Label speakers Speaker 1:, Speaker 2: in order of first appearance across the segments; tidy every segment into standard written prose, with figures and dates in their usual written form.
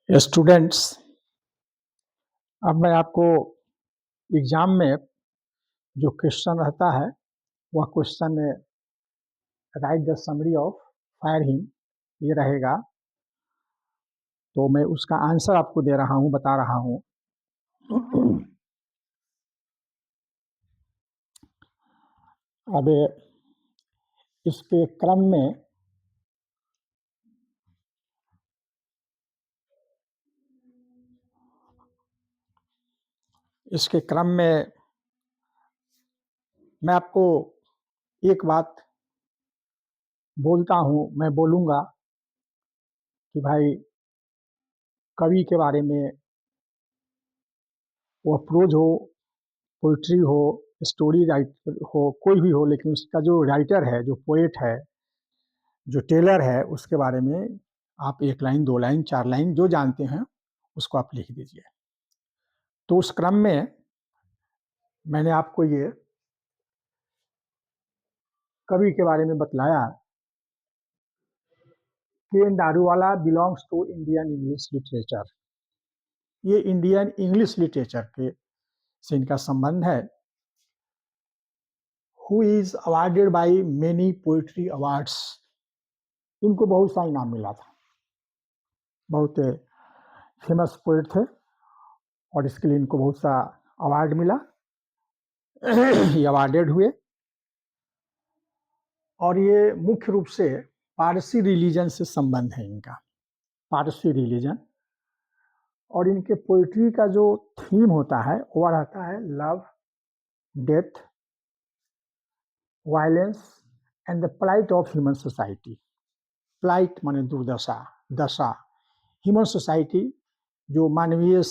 Speaker 1: Students, अब मैं आपको एग्जाम में जो क्वेश्चन रहता है वह question right the summary of fire him ये रहेगा। तो मैं उसका आंसर आपको दे रहा हूँ, बता रहा हूँ। अब इसके क्रम में मैं आपको एक बात बोलता हूँ, मैं बोलूँगा कि भाई कवि के बारे में, वह प्रोज हो, पोइट्री हो, स्टोरी राइटर हो, कोई भी हो, लेकिन उसका जो राइटर है, जो पोएट है, जो टेलर है, उसके बारे में आप 1 लाइन, 2 लाइन, 4 लाइन जो जानते हैं उसको आप लिख दीजिए। तो उस क्रम में मैंने आपको ये कवि के बारे में बतलाया कि Daruwalla belongs to Indian English literature. ये इंडियन इंग्लिश लिटरेचर के से इनका संबंध है। Who is awarded by many poetry awards. इनको बहुत सा इनाम मिला था, बहुत फेमस पोएट थे और इसके लिए इनको बहुत सा अवार्ड मिला। ये अवार्डेड हुए और ये मुख्य रूप से पारसी रिलीजन से संबंध है इनका, पारसी रिलीजन। और इनके पोइट्री का जो थीम होता है वह रहता है love, death, violence and the plight of human society. Plight माने दुर्दशा, दशा। ह्यूमन सोसाइटी जो मानवीय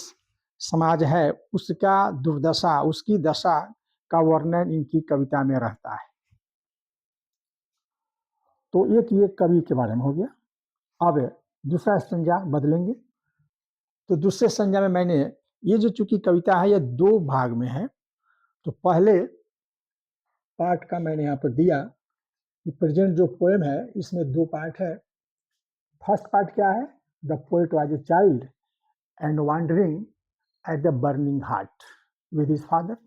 Speaker 1: समाज है उसका दुर्दशा, उसकी दशा का वर्णन इनकी कविता में रहता है। तो एक ये कवि के बारे में हो गया। अब दूसरा संज्ञा बदलेंगे। तो दूसरे संज्ञा में मैंने ये जो चूंकि कविता है ये 2 भाग में है, तो पहले पार्ट का मैंने यहाँ पर दिया कि प्रेजेंट जो पोएम है इसमें 2 पार्ट है। फर्स्ट पार्ट क्या है? The poet was a child and wandering at the burning heart with his father.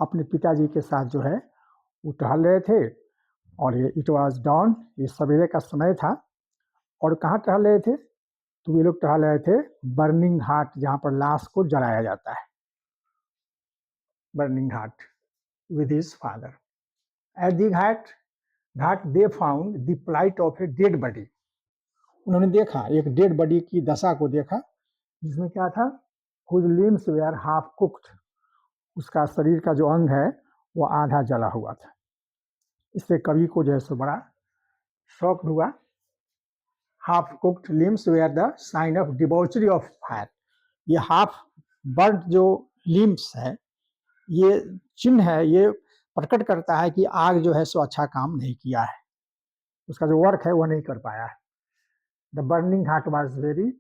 Speaker 1: अपने पिताजी के साथ जो है वो टहल रहे थे और ये इट वाज डॉन, ये सवेरे का समय था। और कहाँ टहल रहे थे? तो ये लोग टहल रहे थे बर्निंग हार्ट, जहाँ पर लाश को जलाया जाता है। Burning heart with his father. At the ghat they found the plight of a dead body. उन्होंने देखा, एक डेड बॉडी की दशा को देखा, जिसमें क्या था? Whose limbs were half cooked. उसका शरीर का जो अंग है वो आधा जला हुआ था। इससे कवि को जैसे बड़ा शौक हुआ। Half cooked limbs were the sign of debauchery of fire. ये हाफ बर्ड जो लिम्स है, ये चिन्ह है, ये प्रकट करता है कि आग जो है सो अच्छा काम नहीं किया है, उसका जो वर्क है वह नहीं कर पाया है। The burning heart was very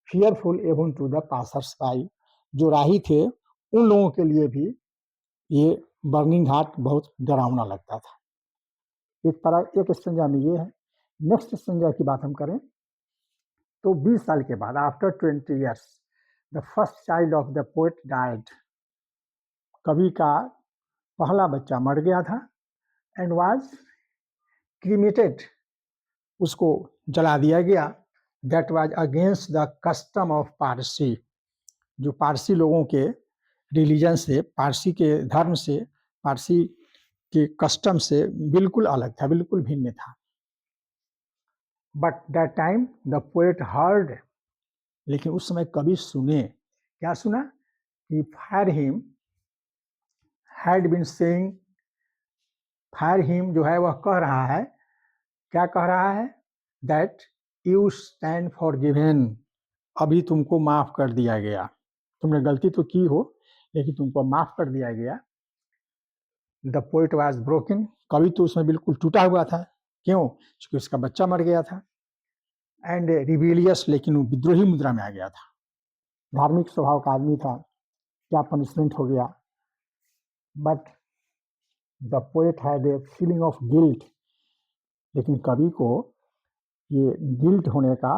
Speaker 1: fearful even to the passers by. जो राही थे उन लोगों के लिए भी ये बर्निंग हार्ट बहुत डरावना लगता था। एक संज्ञा में ये है। नेक्स्ट संज्ञा की बात हम करें तो 20 साल के बाद, after 20 years, the first child of the poet died. कवि का पहला बच्चा मर गया था एंड वाज क्रीमेटेड, उसको जला दिया गया। That was against the custom of Parsi. जो पारसी लोगों के रिलीजन से, पारसी के धर्म से, पारसी के कस्टम से बिल्कुल अलग था, बिल्कुल भिन्न था। But that time the poet heard, लेकिन उस समय कवि सुने। क्या सुना? कि fire him had been saying. Fire him जो है वह कह रहा है, क्या कह रहा है? That you stand for given. अभी तुमको माफ कर दिया गया, तुमने गलती तो की हो लेकिन तुमको माफ कर दिया गया। The poet was broken. कवि तो उसमें बिल्कुल टूटा हुआ था। क्यों? क्योंकि उसका बच्चा मर गया था। एंड रिबेलियस, लेकिन वो विद्रोही मुद्रा में आ गया था। धार्मिक स्वभाव का आदमी था, क्या पनिशमेंट हो गया। But the poet had a feeling of guilt. लेकिन कवि को ये गिल्ट होने का,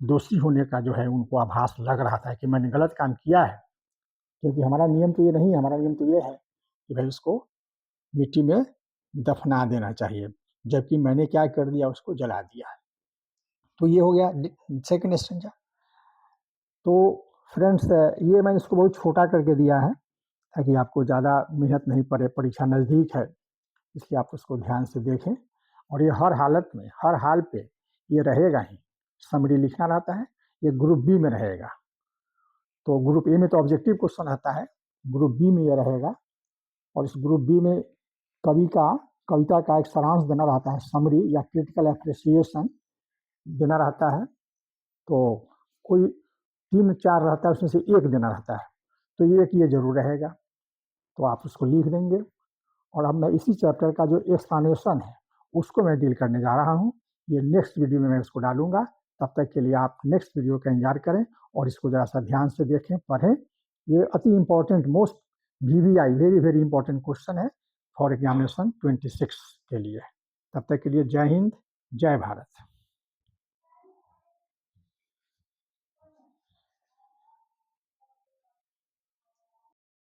Speaker 1: दोषी होने का जो है उनको आभास लग रहा था कि मैंने गलत काम किया है, क्योंकि हमारा नियम तो ये नहीं है। हमारा नियम तो ये है कि भाई उसको मिट्टी में दफना देना चाहिए, जबकि मैंने क्या कर दिया, उसको जला दिया। तो ये हो गया सेकंड स्टेंजा। तो फ्रेंड्स, ये मैंने इसको बहुत छोटा करके दिया है ताकि आपको ज़्यादा मेहनत नहीं पड़े, परीक्षा नज़दीक है, इसलिए आप उसको ध्यान से देखें। और ये हर हालत में, हर हाल पे ये रहेगा ही। समरी लिखना रहता है, ये ग्रुप बी में रहेगा। तो ग्रुप ए में तो ऑब्जेक्टिव क्वेश्चन आता है, ग्रुप बी में ये रहेगा। और इस ग्रुप बी में कविता का एक सारांश देना रहता है, समरी या क्रिटिकल एप्रिसिएशन देना रहता है। तो कोई 3-4 रहता है, उसमें से एक देना रहता है, तो ये एक ये जरूर रहेगा, तो आप उसको लिख देंगे। और अब मैं इसी चैप्टर का जो एक्सप्लेनेशन है उसको मैं डील करने जा रहा हूँ। ये नेक्स्ट वीडियो में मैं उसको डालूंगा। तब तक के लिए आप नेक्स्ट वीडियो का इंतजार करें और इसको ज़रा सा ध्यान से देखें, पढ़ें। ये अति important, most VVI, very very important question है फॉर एग्जामिनेशन 26 के लिए। तब तक के लिए जय हिंद, जय भारत।